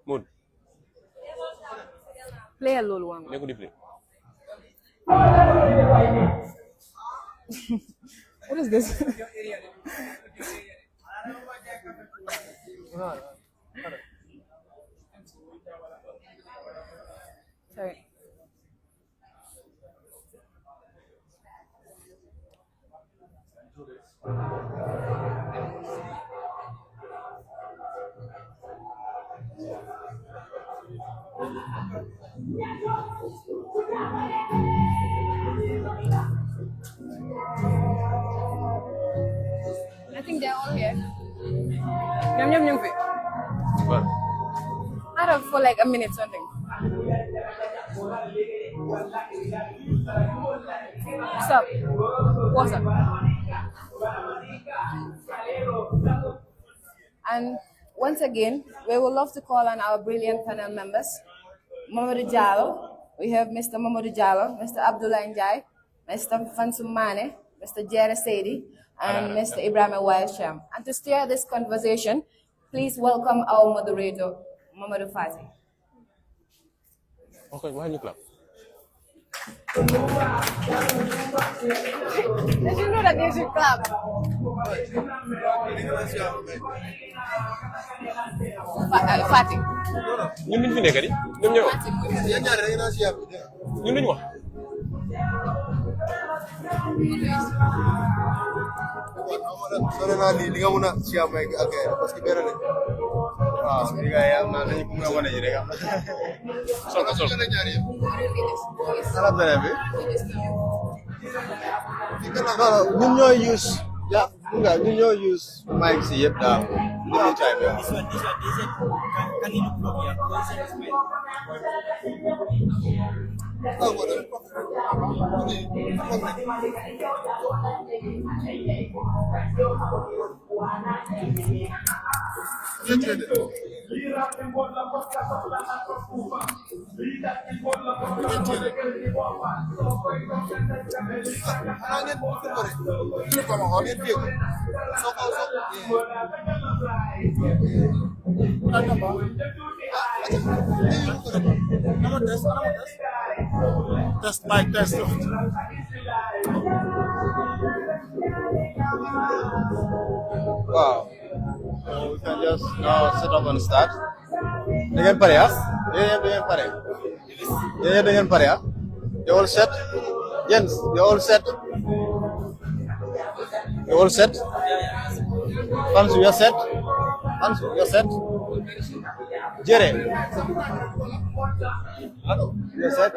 Mood. Play a little one. Neko di play. What is this? Sorry. I think they're all here. Yum yum yum. What? I don't for like a minute something. Stop. What's up? And once again, we would love to call on our brilliant panel members. Mamadou Diallo, we have Mr. Mamadou Diallo, Mr. Abdullah Njai, Mr. Fansum Mane, Mr. Jere Sedi, and Mr. Ibrahim Wildsham. And to steer this conversation, please welcome our moderator, Mamadou Fati. Okay, why you clap? Did you know that they should clap? Fati. Ñun ñu fi nekk di ñoom ñoo wax. Ñun duñu wax. Sore naa lii di nga mun a siyaam ak parce que benn waaw li nga yam naa nañu mun a wane ji rek am Sol ko. ala beneen bi ñun ñooy use ñun ñooy use mic si yëpp daal li muy time This one, can you look here? Test mic test. Wow. We can just now set up and start. Dengan pare ya? Dengan pare. Dengan pare ya? You all set? Jens, you all set? You all set? Fansu, you set? Fansu, you set? Jere? You set?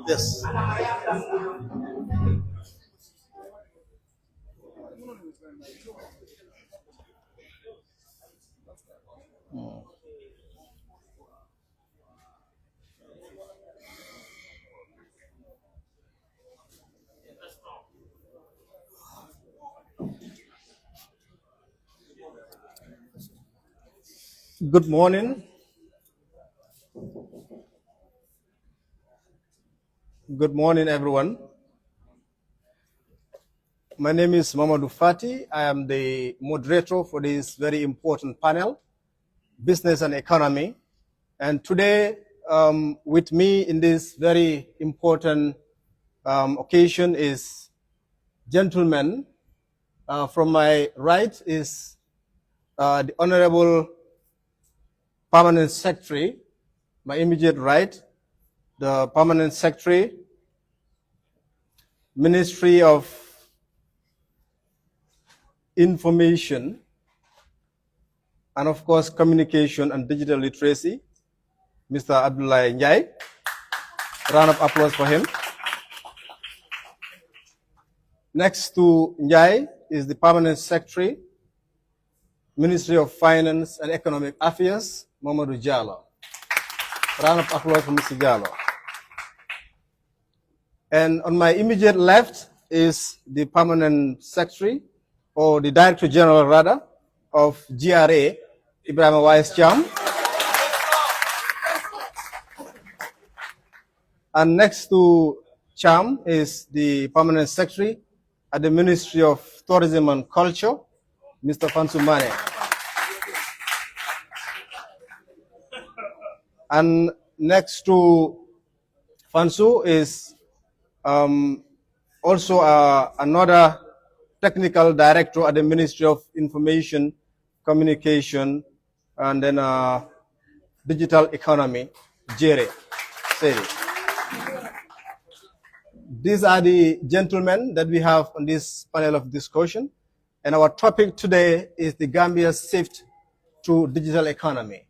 Yes. Good morning. Good morning, everyone. My name is Mamadou Fati. I am the moderator for this very important panel, Business and Economy. And today, with me in this very important occasion is gentleman. From my right is the Honorable Permanent Secretary, my immediate right, the Permanent Secretary, Ministry of Information, and of course, Communication and Digital Literacy, Mr. Abdullah Njai. Round of applause for him. Next to Njai is the Permanent Secretary, Ministry of Finance and Economic Affairs, Mamadou Diallo. Round of applause for Mr. Diallo. And on my immediate left is the Permanent Secretary, or the Director General rather, of GRA, Ibrahim Wildsham. And next to Cham is the Permanent Secretary at the Ministry of Tourism and Culture, Mr. Fansum Mane. And next to Fansu is also another technical director at the Ministry of Information, Communication, and then Digital Economy, Jere. These are the gentlemen that we have on this panel of discussion. And our topic today is the Gambia's shift to digital economy.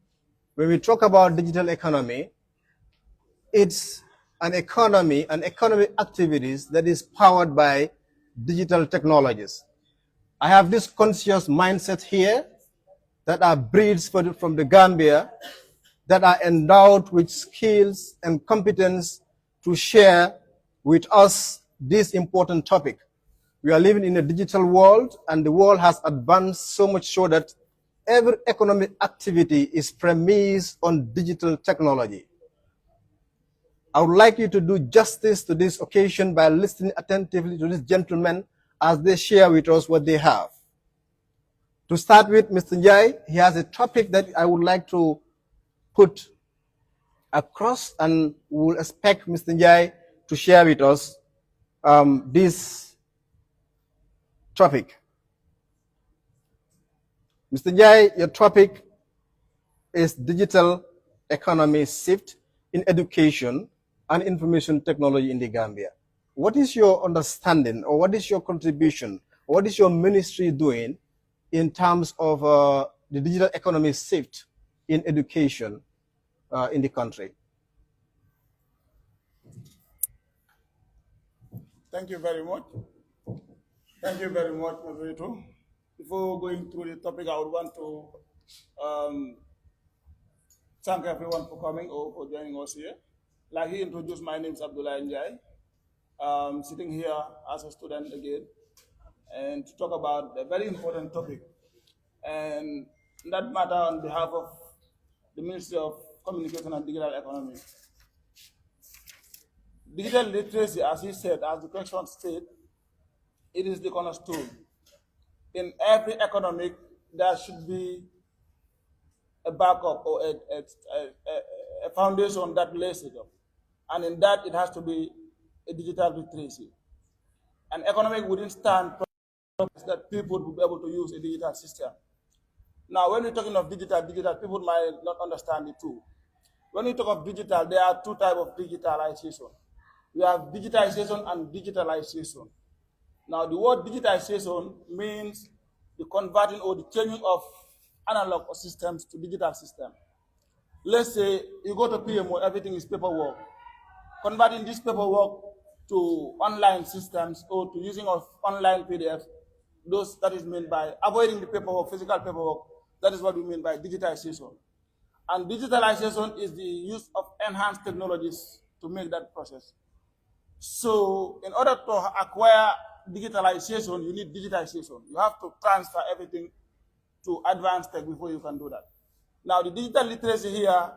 When we talk about digital economy, it's an economy, an economic activities that is powered by digital technologies. I have this conscious mindset here that are breeds from the Gambia that are endowed with skills and competence to share with us this important topic. We are living in a digital world, and the world has advanced so much so that every economic activity is premised on digital technology. I would like you to do justice to this occasion by listening attentively to these gentlemen as they share with us what they have. To start with, Mr. Njai, he has a topic that I would like to put across, and we will expect Mr. Njai to share with us this topic. Mr. Njai, your topic is digital economy shift in education and information technology in the Gambia. What is your understanding, or what is your contribution, or what is your ministry doing in terms of the digital economy shift in education in the country? Thank you very much. Thank you very much, moderator. Before going through the topic, I would want to thank everyone for coming or for joining us here. Like he introduced, my name is Abdullah Njai. Sitting here as a student again, and to talk about a very important topic. And that matter on behalf of the Ministry of Communication and Digital Economy. Digital literacy, as he said, as the question stated, it is the cornerstone. In every economic, there should be a backup or a foundation that lays it up. And in that, it has to be a digital literacy. An economic wouldn't stand that people would be able to use a digital system. Now, when we're talking of digital, people might not understand it too. When we talk of digital, there are two types of digitalization. We have digitization and digitalization. Now, the word digitization means the converting or the changing of analog systems to digital systems. Let's say you go to PMO, everything is paperwork. Converting this paperwork to online systems or to using of online PDFs, that is meant by avoiding the paperwork, physical paperwork. That is what we mean by digitization. And digitalization is the use of enhanced technologies to make that process. So in order to acquire digitalization, you need digitization. You have to transfer everything to advanced tech before you can do that. Now, the digital literacy here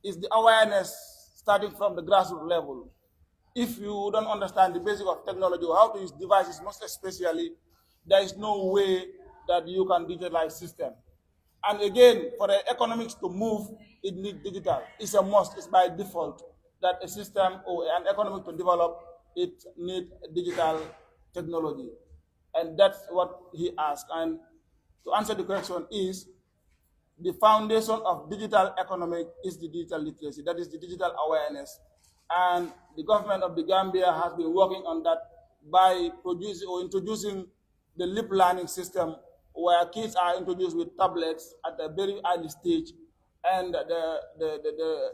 is the awareness starting from the grassroots level. If you don't understand the basic of technology or how to use devices, most especially, there is no way that you can digitalize system. And again, for the economics to move, it needs digital. It's a must, it's by default that a system or an economy to develop, it needs digital technology. And that's what he asked. And to answer the question is, the foundation of digital economic is the digital literacy, that is the digital awareness. And the government of the Gambia has been working on that by producing or introducing the lip learning system, where kids are introduced with tablets at a very early stage, and the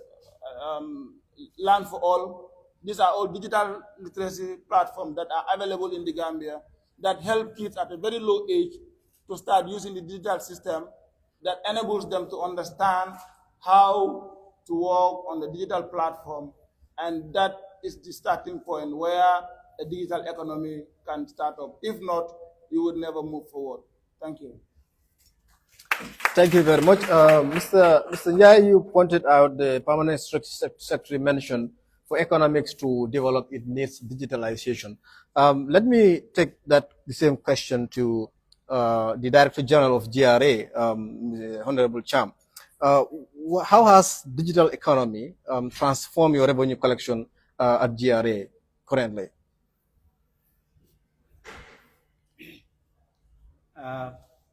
Learn for All. These are all digital literacy platforms that are available in the Gambia that help kids at a very low age to start using the digital system that enables them to understand how to work on the digital platform. And that is the starting point where a digital economy can start up. If not, you would never move forward. Thank you. Thank you very much. Mr. Njai, you pointed out the permanent secretary mentioned for economics to develop, it needs digitalization. Let me take the same question to the Director General of GRA, Honorable Cham. how has digital economy transformed your revenue collection at GRA currently?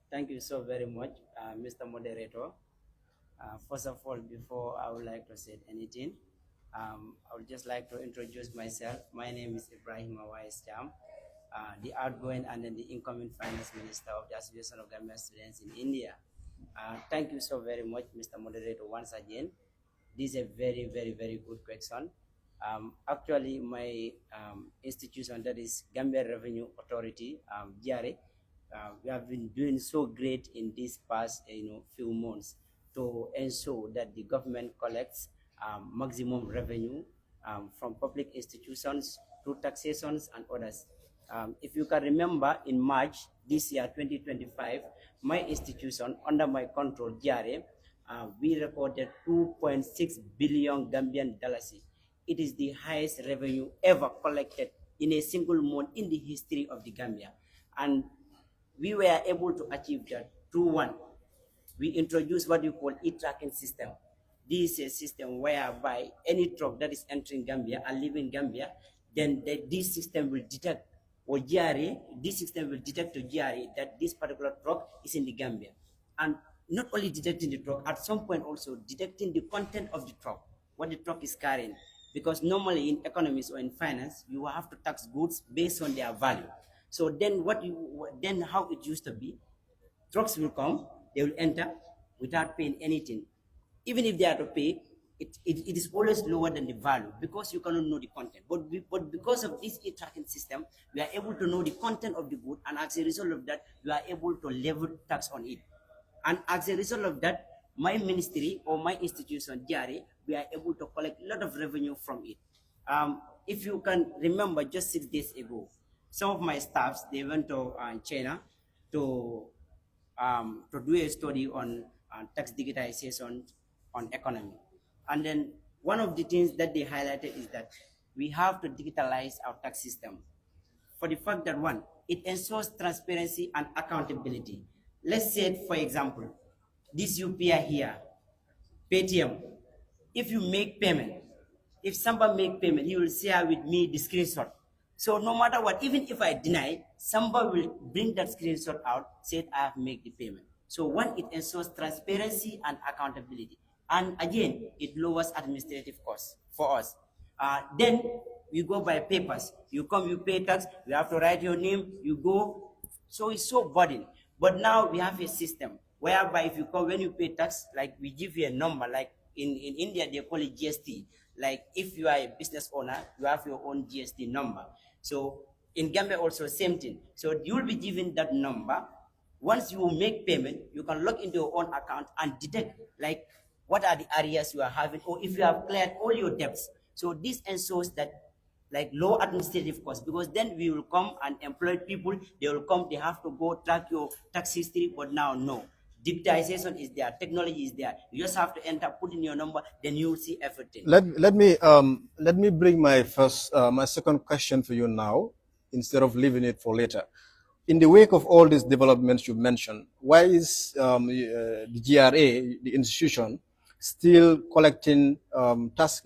Thank you so very much, Mr. Moderator. First of all, before I would like to say anything, I would just like to introduce myself. My name is Ibrahim Awais Jam, the outgoing and then the incoming Finance Minister of the Association of Gambian Students in India. Thank you so very much, Mr. Moderator, once again. This is a very, very, very good question. Actually, my institution, that is Gambia Revenue Authority, GRA, we have been doing so great in these past few months to ensure that the government collects maximum revenue from public institutions through taxations and others. If you can remember, in March this year, 2025, my institution, under my control, GRA, we recorded 2.6 billion Gambian dollars. It is the highest revenue ever collected in a single month in the history of the Gambia. And we were able to achieve that through one. We introduced what we call e-tracking system. This is a system whereby any truck that is entering Gambia and leaving Gambia, then this system will detect, or GRA, this system will detect to GRA that this particular truck is in the Gambia. And not only detecting the truck, at some point also detecting the content of the truck, what the truck is carrying. Because normally in economics or in finance, you have to tax goods based on their value. So then then how it used to be, trucks will come, they will enter without paying anything. Even if they are to pay, it is always lower than the value because you cannot know the content. But because of this e-tracking system, we are able to know the content of the good, and as a result of that, we are able to level tax on it. And as a result of that, my ministry or my institution, GRA, we are able to collect a lot of revenue from it. If you can remember, just 6 days ago, some of my staffs, they went to China to do a study on tax digitization on economy. And then one of the things that they highlighted is that we have to digitalize our tax system for the fact that one, it ensures transparency and accountability. Let's say, for example, this UPI here, Paytm, if you make payment, if somebody make payment, he will share with me the screenshot. So no matter what, even if I deny, somebody will bring that screenshot out, say I have made the payment. So one, it ensures transparency and accountability. And again, it lowers administrative costs for us. Then we go by papers. You come, you pay tax, you have to write your name, you go. So it's so burden. But now we have a system whereby if you come, when you pay tax, like we give you a number, like in India, they call it GST. Like if you are a business owner, you have your own GST number. So in Gambia also same thing. So you will be given that number. Once you make payment, you can log into your own account and detect like what are the areas you are having, or if you have cleared all your debts. So this ensures that like low administrative costs, because then we will come and employ people, they will come, they have to go track your tax history, but now no. Digitization is there, technology is there. You just have to enter, put in your number, then you will see everything. Let me bring my second question for you now, instead of leaving it for later. In the wake of all these developments you mentioned, why is the GRA, the institution, still collecting tax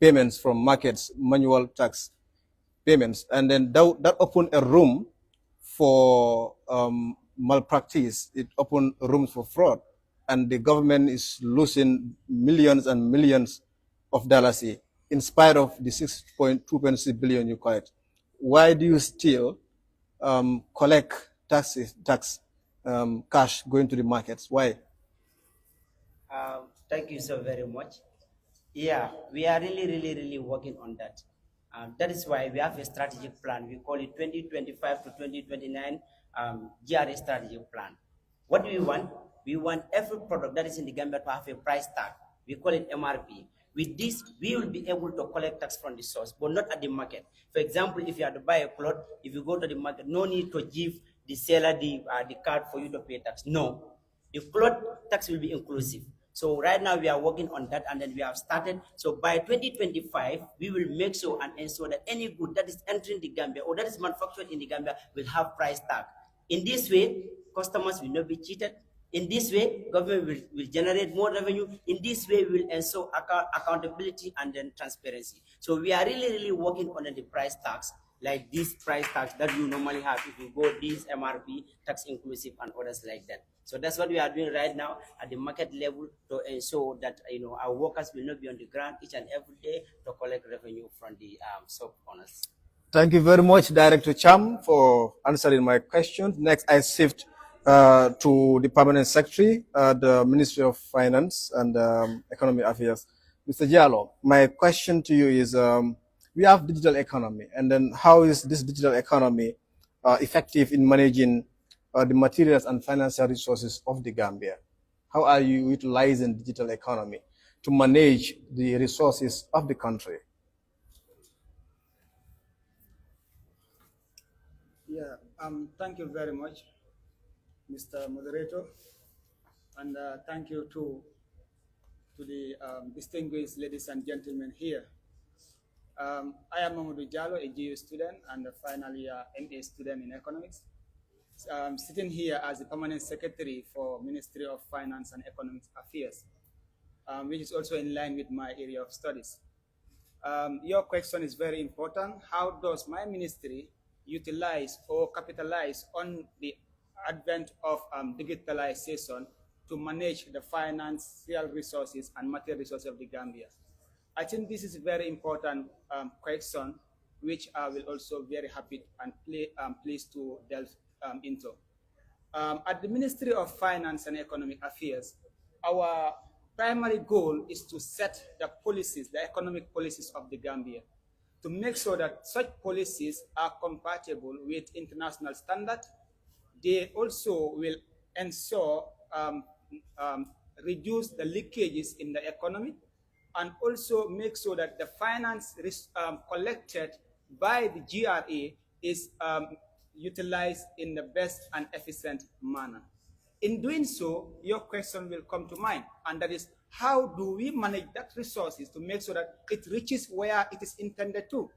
payments from markets, manual tax payments, and then that opened a room for malpractice. It opened rooms for fraud, and the government is losing millions and millions of dollars in spite of the 2.6 billion you collect. Why do you still collect cash going to the markets? Why? Thank you so very much. Yeah, we are really working on that. That is why we have a strategic plan. We call it 2025 to 2029 GRA strategic plan. What do we want? We want every product that is in the Gambia to have a price tag. We call it MRP. With this, we will be able to collect tax from the source, but not at the market. For example, if you have to buy a cloth, if you go to the market, no need to give the seller the card for you to pay tax. No, the cloth tax will be inclusive. So right now we are working on that, and then we have started. So by 2025, we will make sure and ensure that any good that is entering the Gambia or that is manufactured in the Gambia will have price tag. In this way, customers will not be cheated. In this way, government will generate more revenue. In this way, we will ensure accountability and then transparency. So we are really working on the price tax, like this price tax that you normally have if you go this MRP, tax inclusive and others like that. So that's what we are doing right now at the market level to ensure that our workers will not be on the ground each and every day to collect revenue from the shop owners. Thank you very much, Director Cham, for answering my questions. Next, I shift to the Permanent Secretary, the Ministry of Finance and Economic Affairs. Mr. Diallo, my question to you is, we have digital economy, and then how is this digital economy effective in managing the materials and financial resources of the Gambia? How are you utilizing digital economy to manage the resources of the country? Yeah, thank you very much, Mr. Moderator, and thank you to the distinguished ladies and gentlemen here. I am Mamadou Diallo, a GU student and a final year MA student in economics. Sitting here as the Permanent Secretary for Ministry of Finance and Economic Affairs, which is also in line with my area of studies. Your question is very important. How does my ministry utilize or capitalize on the advent of digitalization to manage the financial resources and material resources of the Gambia? I think this is a very important question, which I will also very happy and pleased to delve into. At the Ministry of Finance and Economic Affairs, our primary goal is to set the policies, the economic policies of the Gambia, to make sure that such policies are compatible with international standards. They also will ensure reduce the leakages in the economy, and also make sure that the finance collected by the GRA is utilized in the best and efficient manner. In doing so, your question will come to mind, and that is, how do we manage that resources to make sure that it reaches where it is intended to?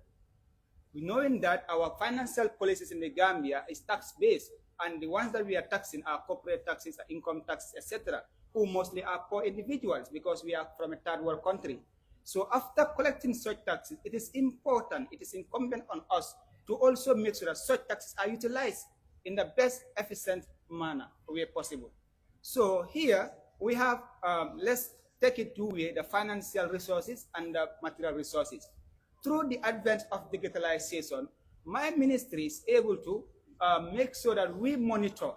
Knowing that our financial policies in the Gambia is tax-based, and the ones that we are taxing are corporate taxes, income taxes, etc., who mostly are poor individuals because we are from a third world country. So after collecting such taxes, it is important, it is incumbent on us to also make sure that such taxes are utilized in the best efficient manner where possible. So here we have, let's take it two ways, the financial resources and the material resources. Through the advent of digitalization, my ministry is able to make sure that we monitor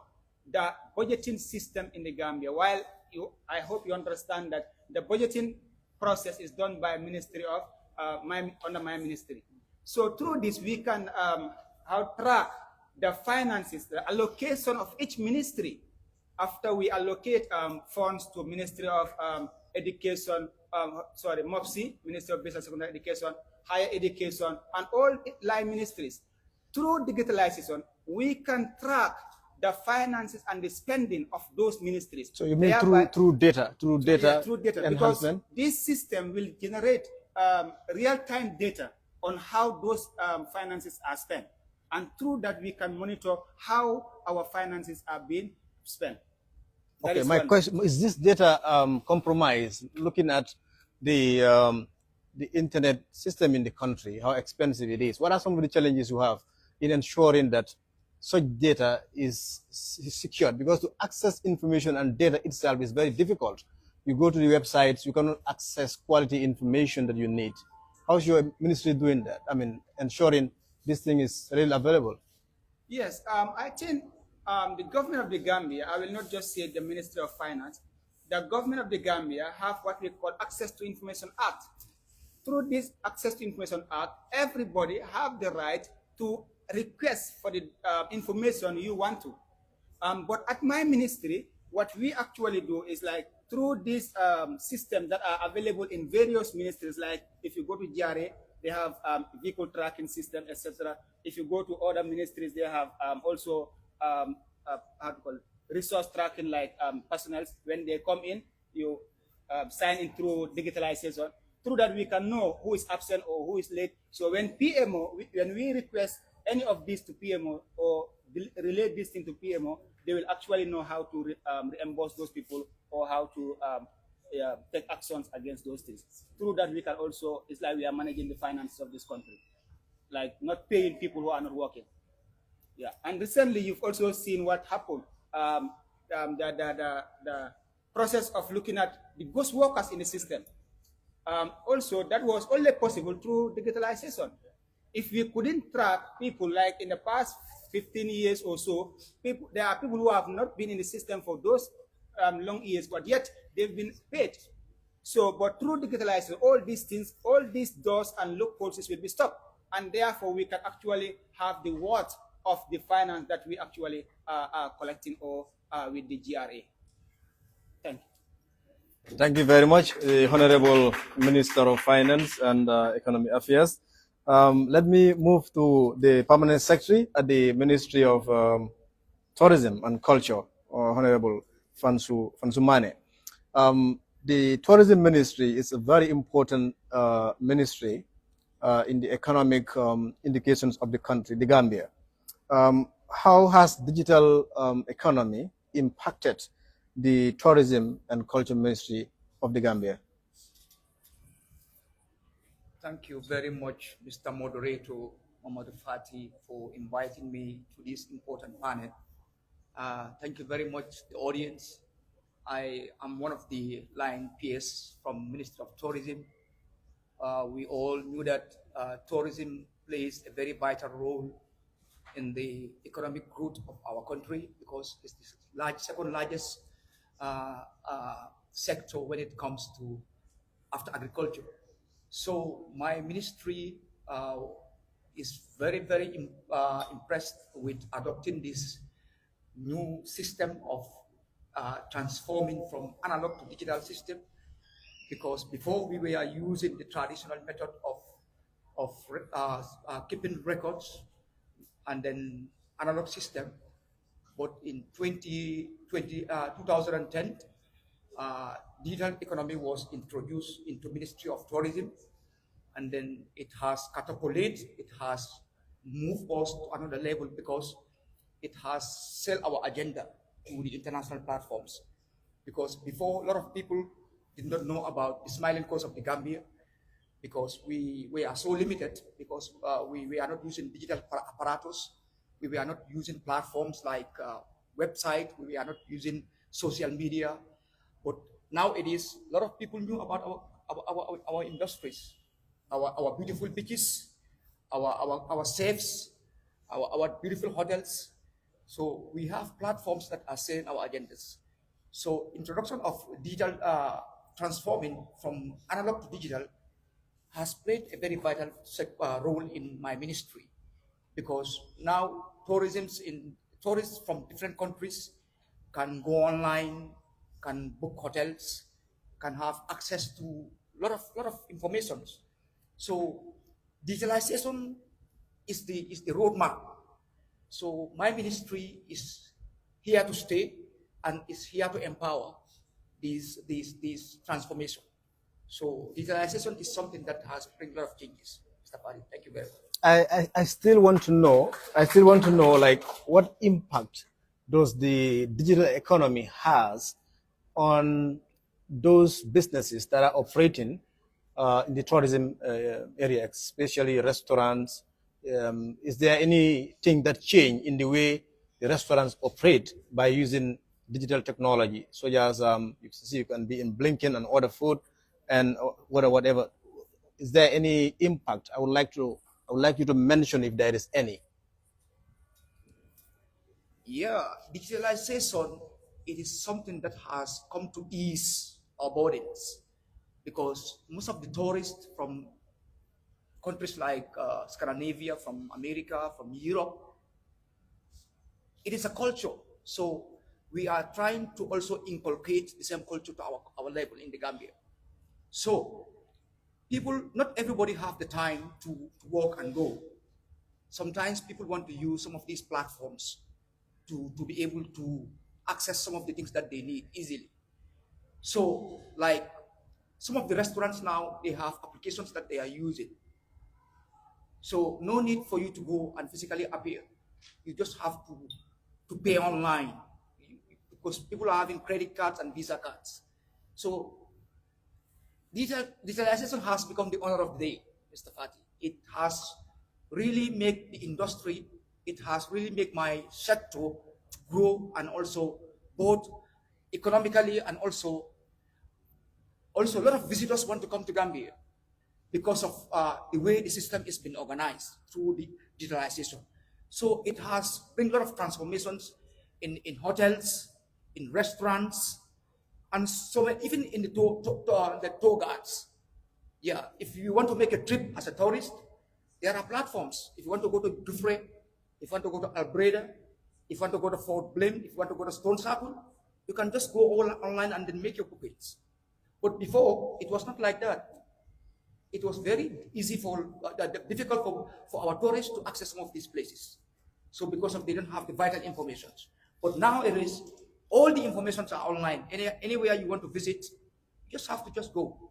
the budgeting system in the Gambia. While I hope you understand that the budgeting process is done by Ministry of under my ministry. So through this, we can track the finances, the allocation of each ministry. After we allocate funds to Ministry of Education, MOPSI, Ministry of Basic Secondary Education, Higher Education, and all line ministries. Through digitalization, we can track the finances and the spending of those ministries. So you mean through data enhancement? Because this system will generate real-time data on how those finances are spent. And through that, we can monitor how our finances are being spent. Okay, my question is, this data compromised, looking at the internet system in the country, how expensive it is? What are some of the challenges you have in ensuring that such data is secured? Because to access information and data itself is very difficult. You go to the websites, you cannot access quality information that you need. How's your ministry doing that? I mean, ensuring this thing is really available? Yes, I think the government of the Gambia, I will not just say the Ministry of Finance, the government of the Gambia have what we call Access to Information Act. Through this Access to Information Act, everybody have the right to request for the information you want to. But at my ministry, what we actually do is like through this system that are available in various ministries, like if you go to GRA, they have vehicle tracking system, etc. If you go to other ministries, they have also how to call it, resource tracking, like personnel. When they come in, you sign in through digitalization. Through that, we can know who is absent or who is late. So when when we request any of this to PMO or relate this thing to PMO, they will actually know how to reimburse those people or how to take actions against those things. Through that, we can also, it's like we are managing the finances of this country, like not paying people who are not working. Yeah, and recently you've also seen what happened. The process of looking at the ghost workers in the system. Also, that was only possible through digitalization. If we couldn't track people like in the past 15 years or so, there are people who have not been in the system for those long years, but yet they've been paid. So, but through digitalization, all these things, all these doors and loopholes will be stopped, and therefore we can actually have the worth of the finance that we actually are collecting or with the GRA. Thank you. Thank you very much, the Honorable Minister of Finance and Economic Affairs. Let me move to the Permanent Secretary at the Ministry of Tourism and Culture, Honorable Fansu Mane. The Tourism Ministry is a very important ministry in the economic indications of the country, the Gambia. How has digital economy impacted the Tourism and Culture Ministry of the Gambia? Thank you very much, Mr. Moderator Mohamed Fati, for inviting me to this important panel. Thank you very much, the audience. I am one of the line peers from Ministry of Tourism. We all knew that tourism plays a very vital role in the economic growth of our country because it's the second largest sector when it comes to after agriculture. So my ministry is very impressed with adopting this new system of transforming from analog to digital system, because before we were using the traditional method of keeping records and then analog system, but in 2010, digital economy was introduced into Ministry of Tourism, and then it has catapulted, it has moved us to another level because it has sell our agenda to the international platforms. Because before, a lot of people did not know about the smiling coast of the Gambia, because we are so limited, because we are not using digital apparatus, we are not using platforms like website, we are not using social media. But now it is, a lot of people knew about our industries, our beautiful beaches, our safes, our beautiful hotels. So we have platforms that are selling our agendas. So introduction of digital transforming from analog to digital has played a very vital role in my ministry, because now tourists from different countries can go online, can book hotels, can have access to a lot of information. So digitalization is the roadmap. So my ministry is here to stay and is here to empower these transformation. So digitalization is something that has bring a lot of changes. Mr. Fari, thank you very much. I still want to know, like, what impact does the digital economy has on those businesses that are operating in the tourism area, especially restaurants? Is there anything that changed in the way the restaurants operate by using digital technology, such as you can be in Blinken and order food and whatever? Is there any impact? I would like you to mention if there is any. Yeah, digitalization, it is something that has come to ease our burdens, because most of the tourists from countries like Scandinavia, from America, from Europe, it is a culture. So we are trying to also inculcate the same culture to our level in the Gambia. So people, not everybody have the time to walk and go. Sometimes people want to use some of these platforms to be able to access some of the things that they need easily. So like some of the restaurants now, they have applications that they are using. So no need for you to go and physically appear. You just have to pay online. because people are having credit cards and Visa cards. So digitalization has become the honor of the day, Mr. Fati. It has really made the industry, it has really made my sector grow, and also both economically and also a lot of visitors want to come to Gambia because of the way the system is been organized through the digitalization. So it has bring a lot of transformations in hotels, in restaurants, and so even in the tour guides. Yeah, if you want to make a trip as a tourist, there are platforms. If you want to go to Dufresne, if you want to go to Albreda, if you want to go to Fort Blaine, if you want to go to Stone Circle, you can just go all online and then make your bookings. But before, it was not like that. It was very easy difficult for our tourists to access some of these places. So because of they don't have the vital information. But now it is, all the informations are online. Anywhere you want to visit, you just have to just go.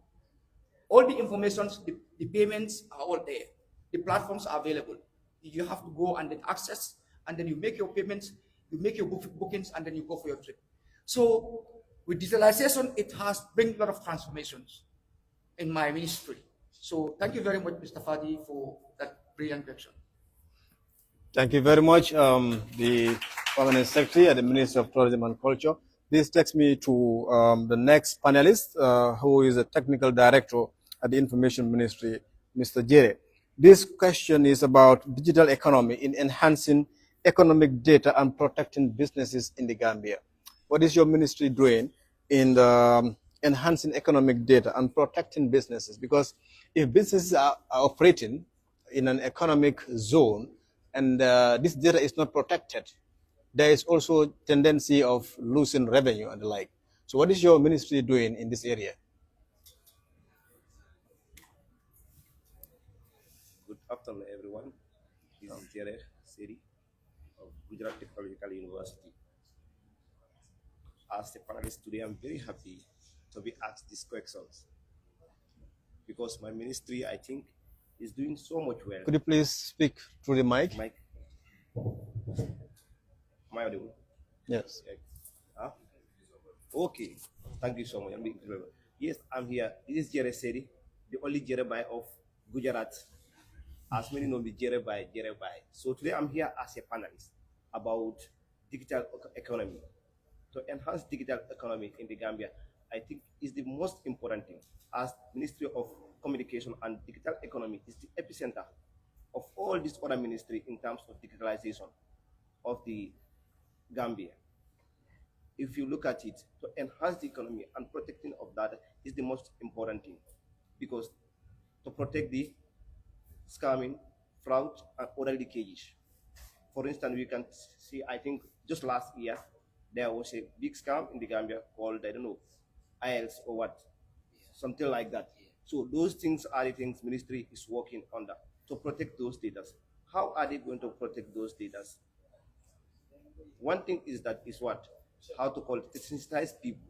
All the informations, the payments are all there. The platforms are available. You have to go and then access, and then you make your payments, you make your bookings, and then you go for your trip. So with digitalization, it has bring a lot of transformations in my ministry. So thank you very much, Mr. Fadi, for that brilliant question. Thank you very much, the Permanent Secretary and the Minister of Tourism and Culture. This takes me to the next panelist, who is a Technical Director at the Information Ministry, Mr. Jere. This question is about digital economy in enhancing economic data and protecting businesses in the Gambia. What is your ministry doing in the, enhancing economic data and protecting businesses? Because if businesses are operating in an economic zone and this data is not protected, there is also tendency of losing revenue and the like. So what is your ministry doing in this area? Good afternoon, everyone. This is Jere Seri of Gujarat Technological University. As a panelist today, I'm very happy to be asked these questions because my ministry, I think, is doing so much well. Could you please speak through the mic? Mic. Am I audible? Yes. Huh? Okay. Thank you so much. Yes, I'm here. This is Jere Seri, the only Jerebai of Gujarat. As many know me, Jerebai. So today I'm here as a panelist about digital economy. To enhance digital economy in the Gambia, I think is the most important thing. As Ministry of Communication and Digital Economy is the epicenter of all these other ministry in terms of digitalization of the Gambia. If you look at it, to enhance the economy and protecting of that is the most important thing, because to protect the scamming, fraud, and other leakages. For instance, we can see, I think just last year, there was a big scam in the Gambia called, I don't know, IELTS or what, something like that. So those things are the things ministry is working on that to protect those data. How are they going to protect those data? One thing is that is what? How to call it? Sensitize people.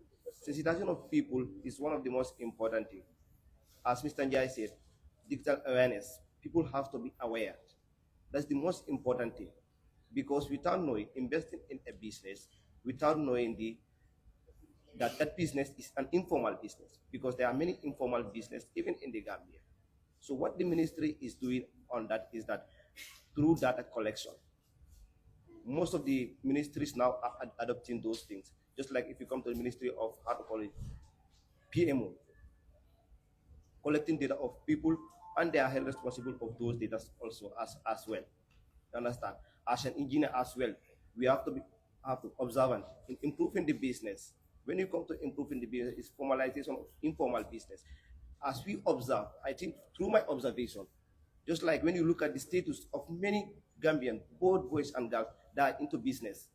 Sensitization of people is one of the most important things. As Mr. Njai said, digital awareness. People have to be aware. That's the most important thing. Because without knowing, investing in a business, without knowing that business is an informal business, because there are many informal business even in the Gambia. So what the ministry is doing on that is that through data collection, most of the ministries now are adopting those things. Just like if you come to the Ministry of, how to call it, PMO, collecting data of people, and they are held responsible of those data also as well. You understand? As an engineer as well, we have to be observant in improving the business. When you come to improving the business, it's formalization of informal business. As we observe, I think through my observation, just like when you look at the status of many Gambian, both boys and girls, that are into business,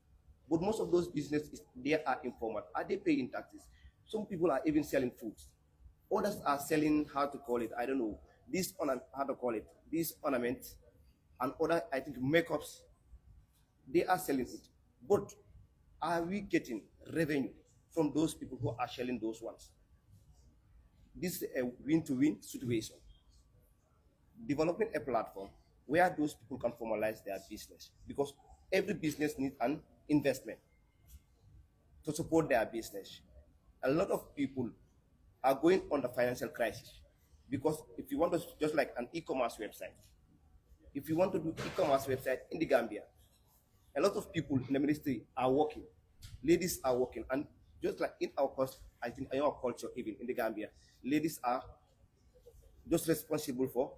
but most of those businesses, they are informal. Are they paying taxes? Some people are even selling foods. Others are selling, how to call it, I don't know, this how to call it, these ornaments, and other, I think, makeups. They are selling it. But are we getting revenue from those people who are selling those ones? This is a win-to-win situation. Developing a platform where those people can formalize their business, because every business needs an investment. to support their business. A lot of people are going on the financial crisis because if you want to, just like an e-commerce website, if you want to do e-commerce website in the Gambia, a lot of people in the ministry are working. Ladies are working, and just like in our course, I think in our culture, even in the Gambia, ladies are just responsible for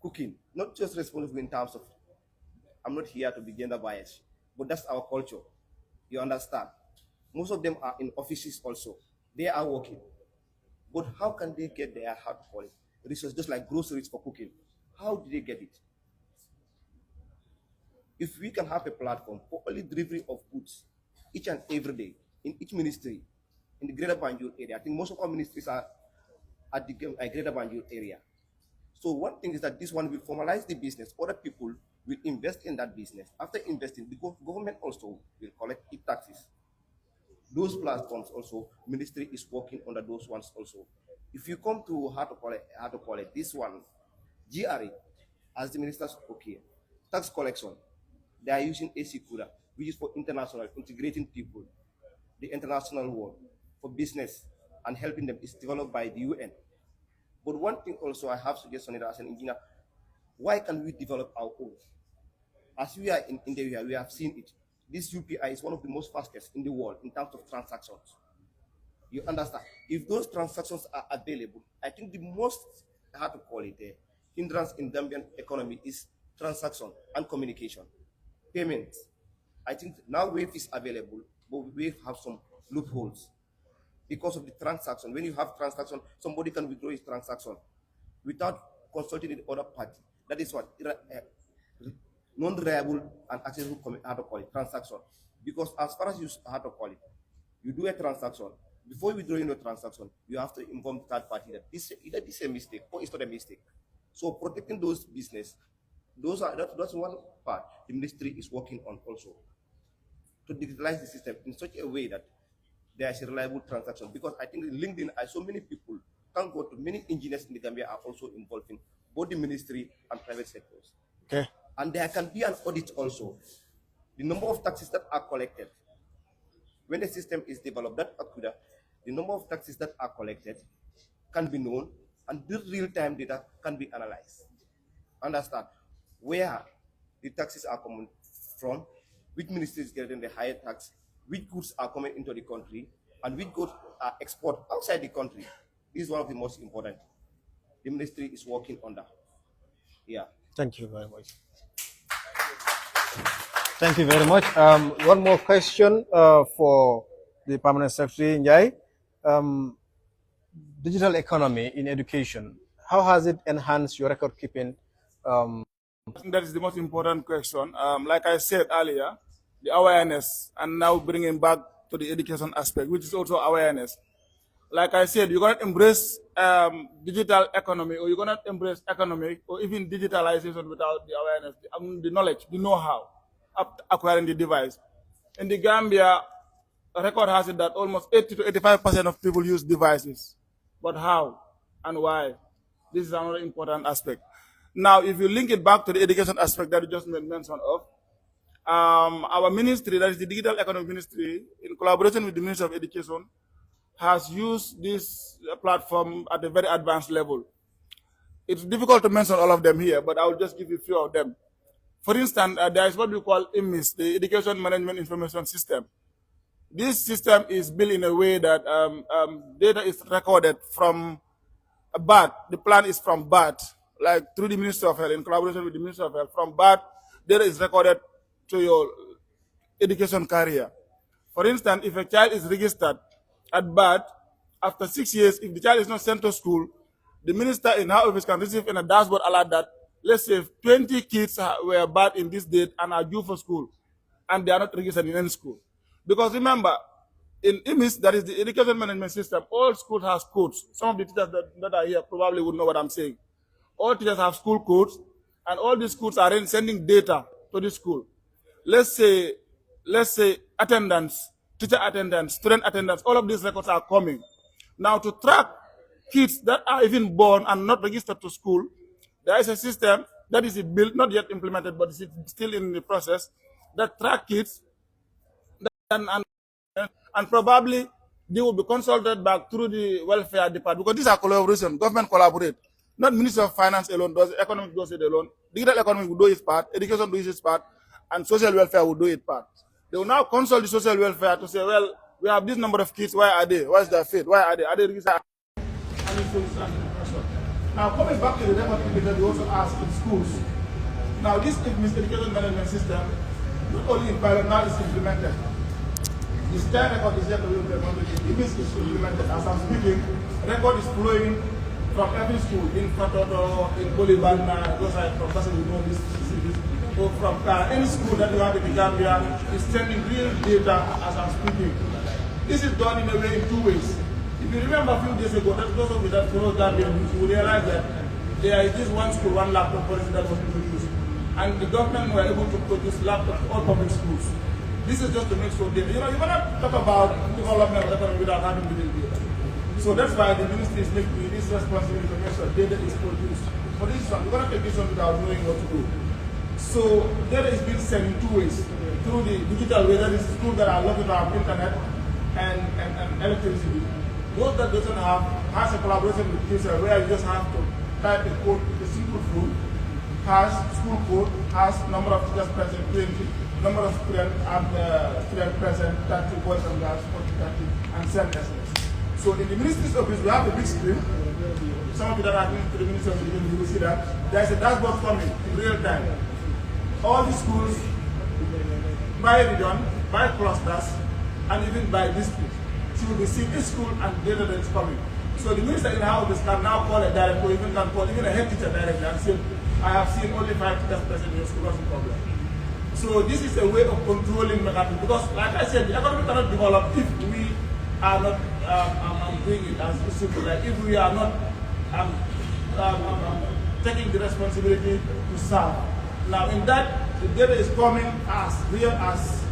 cooking, not just responsible in terms of. I'm not here to be gender biased, but that's our culture. You understand? Most of them are in offices also. They are working. But how can they get their hard quality resources, just like groceries for cooking? How do they get it? If we can have a platform for only delivery of goods each and every day in each ministry in the greater Banjul area, I think most of our ministries are at the greater Banjul area. So one thing is that this one will formalize the business. Other people will invest in that business. After investing, the government also will collect its taxes. Those platforms also, ministry is working under those ones also. If you come to how to call it, this one, GRA, as the minister spoke here, tax collection, they are using AC CUDA, which is for international, integrating people, the international world, for business and helping them is developed by the UN. But one thing also I have suggestion as an engineer, why can we develop our own? As we are in India, we have seen it. This UPI is one of the most fastest in the world in terms of transactions. You understand? If those transactions are available, I think the most, how to call it, hindrance in Gambian economy is transaction and communication, payments. I think now Wave is available, but Wave have some loopholes because of the transaction. When you have transaction, somebody can withdraw his transaction without consulting the other party. That is what non-reliable and accessible, how to call it, transaction. Because as far as you, how to call it, you do a transaction, before you withdraw your transaction, you have to inform the third party that this either this is a mistake or it's not a mistake. So protecting those business, that's one part the ministry is working on also, to digitalize the system in such a way that there is a reliable transaction. Because I think LinkedIn, I saw many people, thank God, many engineers in the Gambia are also involved in both the ministry and private sectors. Okay. And there can be an audit also. The number of taxes that are collected, when the system is developed, that ACUDA, the number of taxes that are collected can be known, and this real-time data can be analyzed. Understand where the taxes are coming from, which ministry is getting the higher tax, which goods are coming into the country, and which goods are exported outside the country. This is one of the most important. The ministry is working on that. Yeah. Thank you very much. Thank you very much. One more question for the Permanent Secretary, Njai. Digital economy in education, how has it enhanced your record keeping? I think that is the most important question. Like I said earlier, the awareness, and now bringing back to the education aspect, which is also awareness. Like I said, you're going to embrace digital economy, or you're going to embrace economic or even digitalization without the awareness, the knowledge, the know-how of acquiring the device. In the Gambia, a record has it that almost 80 to 85% of people use devices. But how and why? This is another important aspect. Now, if you link it back to the education aspect that you just made mention of, our ministry, that is the Digital Economy Ministry, in collaboration with the Ministry of Education, has used this platform at a very advanced level. It's difficult to mention all of them here, but I will just give you a few of them. For instance, there is what we call IMIS, the Education Management Information System. This system is built in a way that data is recorded from BAT. The plan is from BAT, like through the Ministry of Health, in collaboration with the Ministry of Health. From BAT, data is recorded to your education career. For instance, if a child is registered at BAT, after 6 years, if the child is not sent to school, the minister in her office can receive in a dashboard alert that, let's say, 20 kids were BAT in this date and are due for school, and they are not registered in any school. Because remember, in IMIS, that is the Education Management System, all schools have codes. Some of the teachers that are here probably would know what I'm saying. All teachers have school codes, and all these schools are sending data to the school. Let's say attendance, teacher attendance, student attendance, all of these records are coming. Now, to track kids that are even born and not registered to school, there is a system that is built, not yet implemented, but is still in the process, that track kids and and probably they will be consulted back through the welfare department, because these are collaboration. Government collaborate. Not Minister of Finance alone does it, economic does it alone. Digital economy will do its part, education do its part, and social welfare will do its part. They will now consult the social welfare to say, well, we have this number of kids, why are they? What is their fate? Why are they? Are they registered? Now, coming back to the record indicator, we also ask in schools. Now, this education management system, not only in pilot, now it's implemented. The STAR record is yet to be implemented. It is implemented. As I'm speaking, record is flowing from every school, in Fatoto, in Bolivana, those are from person who know this, or from any school that you have in the Gambia, is sending real data as I'm speaking. This is done in a way in two ways. If you remember a few days ago, those of you that follow Gambia, you will realize that there is this one school, one laptop policy that was introduced. And the government were able to produce laptops for all public schools. This is just to make sure data. You know, you cannot talk about development of the economy without having the data. So that's why the ministry is making this responsibility to make sure data is produced. For this one, we're going to take this one without knowing what to do. So data is being sent in two ways. Through the digital way, that is schools that are located on internet and electricity. Those that doesn't have, has a collaboration with user where you just have to type a code, a simple rule, has school code, has number of teachers present, 20, number of students present, 30 boys and girls, 40, 30, and send SMS. So in the ministry's office, we have a big screen. Some of you that are going to the Ministry of Education, you will see that. There's a dashboard coming in real time. All the schools, by region, by clusters, and even by district. So you will see each school and data that is coming. So the minister in our office can now call a director, or even can call even a head teacher directly and say, I have seen only 5 teachers present in your school, what's the problem? So this is a way of controlling mechanism, because like I said, the economy cannot develop if we are not doing it as simple. Like if we are not taking the responsibility to serve. Now in that, the data is coming as real as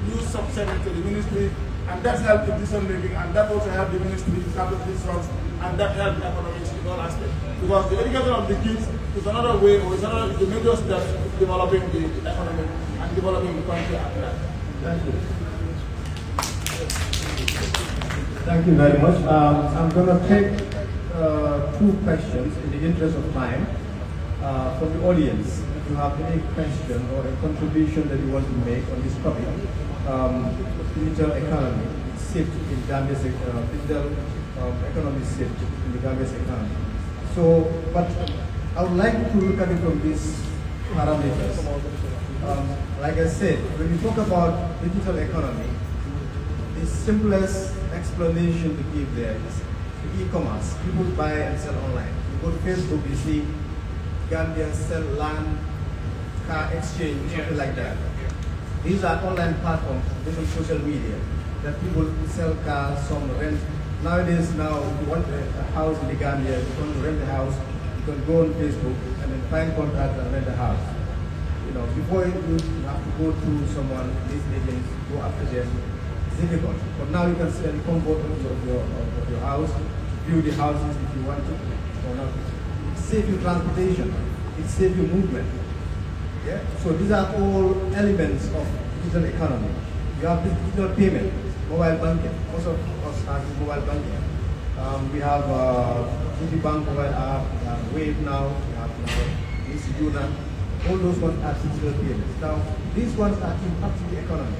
you subsend to the ministry, and that helps in decision making, and that also helps the ministry to handle decisions, and that helps the economics in all aspects. Because the education of the kids is another way, or is the major step developing the economy and developing the country after that. Thank you. Thank you very much. I'm going to take 2 questions in the interest of time from the audience. If you have any question or a contribution that you want to make on this topic, digital economy, shift in Gambia's digital economy shift in the Gambia's economy. So, but I would like to look at it from these parameters. Like I said, when we talk about digital economy, the simplest explanation to give there is the e-commerce. People buy and sell online. You go to Facebook, you see Gambians sell land, car exchange, something like that. These are online platforms based on social media that people sell cars, some rent. Nowadays, now, if you want a house in the Gambia, you want to rent a house, you can go on Facebook and then find contract and rent a house. You know, before you have to go to someone, these agents, go after them. It's difficult. But now you can see the comfort of your house, view the houses if you want to or not. It saves you transportation. It saves you movement. Yeah? So these are all elements of digital economy. You have digital payment, mobile banking. Most of us have mobile banking. We have Bank mobile app, we have Wave now, we have now Instituna. All those ones are digital payments. Now, these ones are impacting the economy.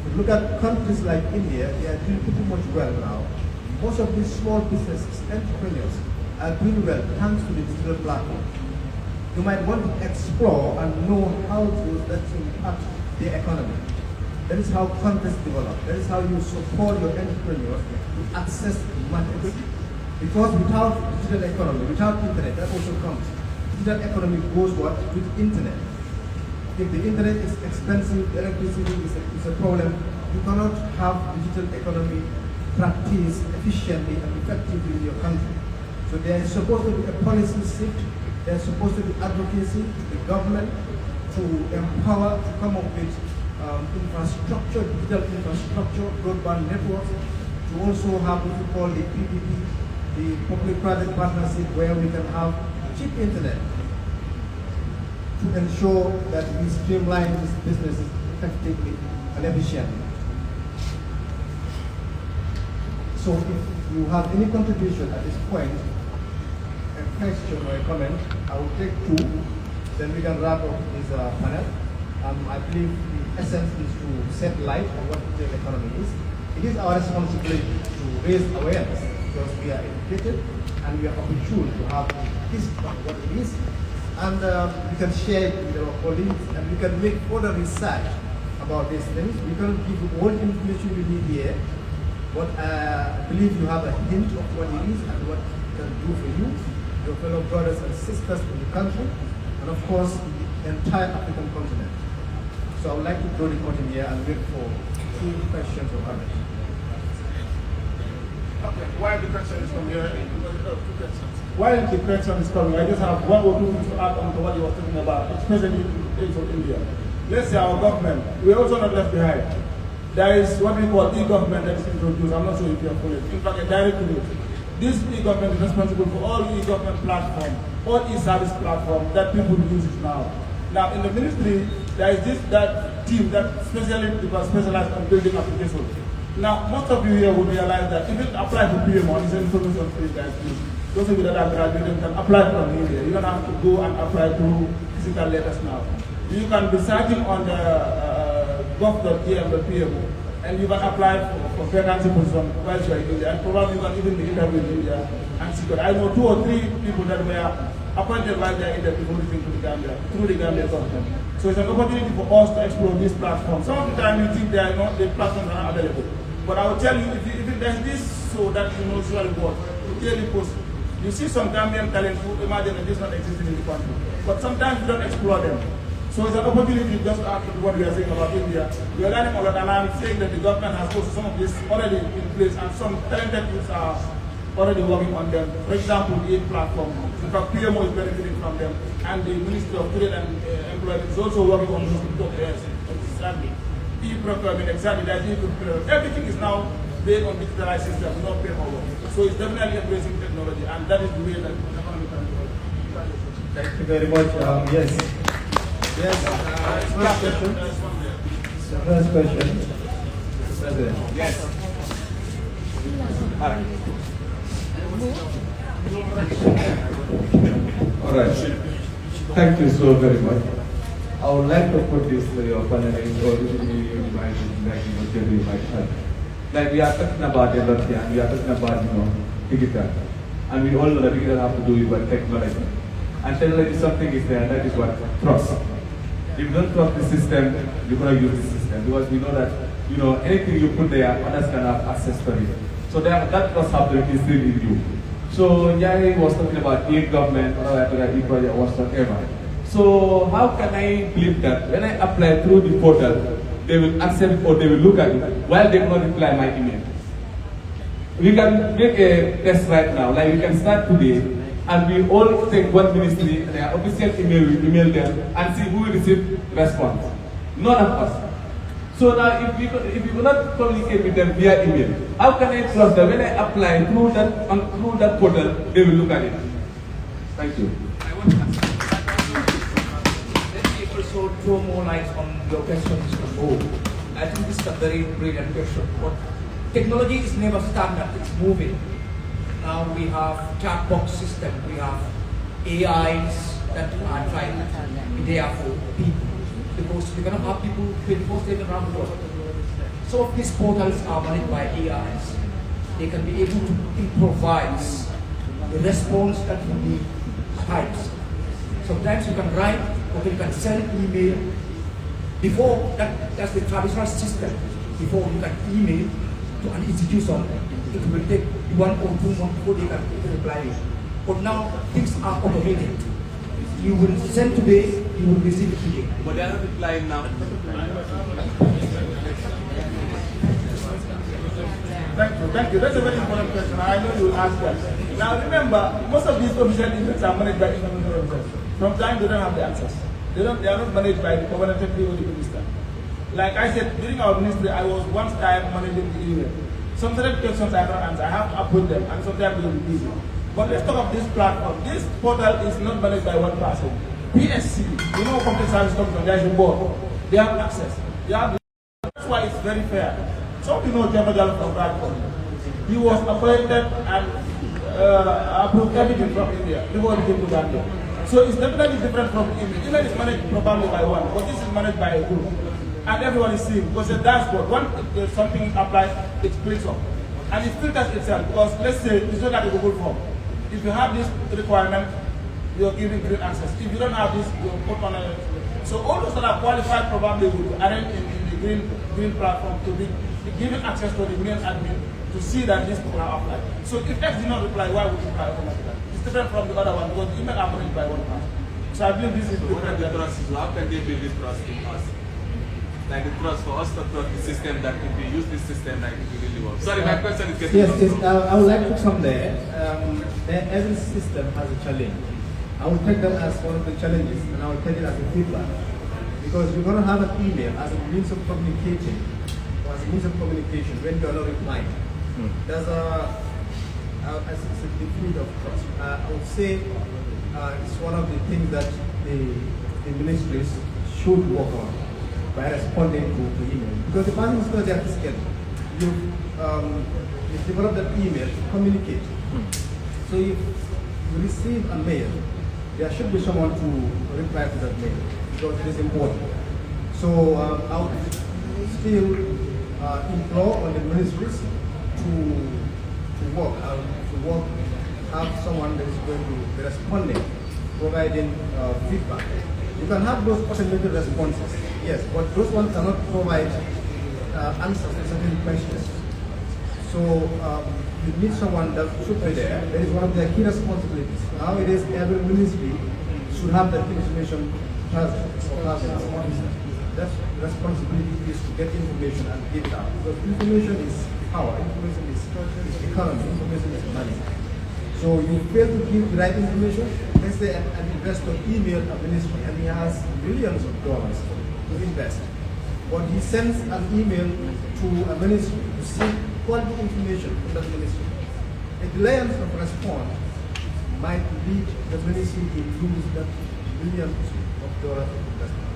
If you look at countries like India, they are doing pretty much well now. Most of these small businesses, entrepreneurs, are doing well thanks to the digital platform. You might want to explore and know how that impact the economy. That is how countries develop. That is how you support your entrepreneurs to access markets. Because without digital economy, without internet, that also comes. Digital economy goes what? With internet. If the internet is expensive, electricity is a problem, you cannot have digital economy practiced efficiently and effectively in your country. So there is supposed to be a policy shift. There's supposed to be advocacy, the government to empower, to come up with infrastructure, digital infrastructure, broadband networks, to also have what we call the PPP, the public-private partnership, where we can have cheap internet to ensure that we streamline these businesses effectively and efficiently. So if you have any contribution at this point, a question or a comment, I will take two, then we can wrap up this panel. I believe the essence is to set light on what the economy is. It is our responsibility to raise awareness because we are educated and we are opportune to have history of what it is. And we can share it with our colleagues and we can make further research about these things. We can give you all the information you need here, but I believe you have a hint of what it is and what it can do for you, your fellow brothers and sisters in the country, and of course the entire African continent. So I would like to draw the curtain here and wait for two questions or comments. Okay, while the question is coming here, while the question is coming, I just have one or two things to add on to what you were talking about, especially in the case of India. Let's say our government, we are also not left behind. There is what we call e-government that is introduced. I'm not sure if you have followed it. In fact, a direct link. This e-government is responsible for all e-government platforms, all e-service platforms that people use now. Now, in the ministry, there is that team that specialized on building applications. Now, most of you here will realize that if you apply for PMO, it's an information free guys. Those of you that are graduating can apply from India. You don't have to go and apply through physical letters now. You can be searching on the gov.gm.pmo and you can apply for vacancy position while you are in India. And probably you can even be interviewed in India and secure. I know 2 or 3 people that were appointed while they are in India before reaching to the Gambia, through the Gambia government. So it's an opportunity for us to explore this platform. Some of the time you think they are not, the platforms are not available. But I will tell you, if there's this so that you know usually work, you clearly post. You see some Gambian talent who imagine that this not existing in the country. But sometimes you don't explore them. So it's an opportunity just after what we are saying about India. We are learning a lot, and I'm saying that the government has also some of this already in place, and some talented youths are already working on them. For example, the aid platform. In fact, PMO is benefiting from them, and the Ministry of Trade and Employment is also working on those exactly. E-procurement, exactly. Everything is now based on digitalized systems, not paperwork. So it's definitely embracing technology, and that is the way that the economy can grow. Thank you very much. Yes. Yes. First question. The first question. Mr. President. Yes. All right. Thank you so very much. I would like to put this to your panelists or to you might tell you might help. Like we are talking about development and we are talking about digital. And we all know that digital have to do with technology. And technology something is there, and that is what trust. If you don't trust the system, you're gonna use the system because we know that anything you put there, others can have access to it. So that trust have to be instilled in you. So Jai was talking about e-government, e-project, whatsoever. So how can I believe that when I apply through the portal, they will accept or they will look at it while they will not reply my email? We can make a test right now, like we can start today, and we all take one ministry, their official email, we email them, and see who will receive response. None of us. So now, if we will not communicate with them via email, how can I trust that when I apply through that portal, they will look at it? Thank you. Let me also throw more light on your question, Mr. Bo. I think this is a very brilliant question. But technology is never standard, it's moving. Now we have chatbot system, we have AIs that are trying to be there for people. Because we're going to have people 24/7 around the world. Some of these portals are managed by AIs. They can be able to improvise the response that you need types. Sometimes you can write or you can send email. Before, that's the traditional system. Before you can email to an institution, it will take 1 or 2 months before they can reply you. But now things are automated. You will send today, you will receive it today. But they are not replying now. Thank you. That's a very important question. I know you will ask that. Now remember, most of these official emails are managed by individual officers. From time they don't have the answers. They are not managed by the covenanted or the minister. Like I said, during our ministry, I was one time managing the email. Some certain questions I cannot answer. I have to upload them, and sometimes they will be busy. But let's talk of this platform. This portal is not managed by one person. PSC, Computer Service Commission, there's a board. They have access. That's why it's very fair. Some people know General from Bradford. He was appointed and approved everything from India before he came to Gambia. So it's definitely different from email. Email is managed probably by one, but this is managed by a group. And everyone is seeing, because the dashboard, once there's something applied, it clicks up. And it filters itself, because let's say it's not like a Google form. If you have this requirement, you're giving green access. If you don't have this, you're put on a... So all those that are qualified probably will arrange in the green platform to be given access to the main admin to see that these people are applied. So if X did not reply, why would you reply automatically? It's different from the other one, because the email are managed by one person. So I believe this is What are different. the trusts? How can they build this trust in us? Like the trust for us to trust the system, that if we use this system, like it will really work. Sorry, my question is getting Yes, I would like to come there. Every system has a challenge. I will take that as one of the challenges, and I will take it as a feedback. Because you're going to have an email as a means of communicating, or as a means of communication when you are not replying. There's a degree of trust. I would say it's one of the things that the ministries should work on by responding to email. Because the person is not there to schedule. You've developed that email to communicate. So if you receive a mail, there should be someone to reply to that mail, because it is important. So I would still implore on the ministries to work, have someone that is going to be responding, providing feedback. You can have those automated responses, yes, but those ones cannot provide answers to certain questions. So you need someone that should be there. That is one of their key responsibilities. Now it is every ministry should have that information present or have an officer. That responsibility is to get information and give it out. Because information is power, information is economy, information is money. So you fail to give the right information. Let's say an investor emailed a ministry and he has millions of dollars to invest. But he sends an email to a ministry to seek quality information from that ministry. A delayance of response might lead the ministry to lose that millions of dollars of investment.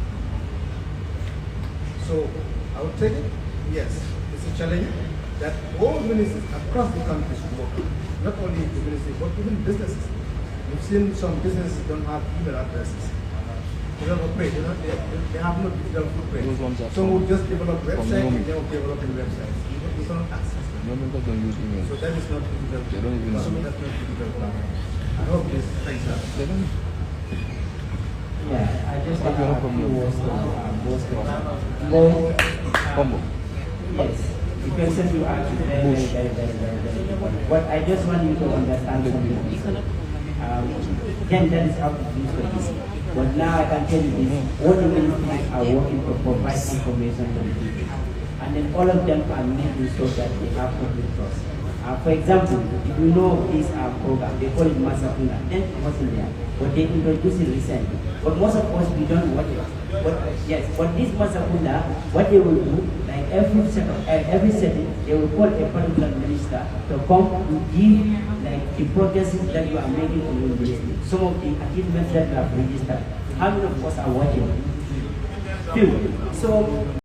So I would take it, yes, it's a challenge that all ministries across the country should work on. Not only the ministry, but even businesses. We've seen some businesses don't have email addresses. They don't operate, they have no digital footprint. Some will just develop websites, and they will develop websites. You cannot access them. Don't use email. So that is not digital. They don't even that's not digital platform. I hope this thanks out. Yeah, I just want to have a few words to Combo. Yes, the question you asked is very important. But I just want you to understand something. Then that is how to use for this. But now I can tell you this, all the ministries are working to provide information to the people. And then all of them are making sure that they have public trust. For example, if you know this program, they call it Masakuna, then it wasn't there. But they introduced it recently. But most of us, we don't watch it. But yes, but this Masakuna, what they will do, like every setting, they will call a particular minister to come to give like the progresses that you are making on your ministry. Some of the achievements that you have registered. How many of us are watching? Few. So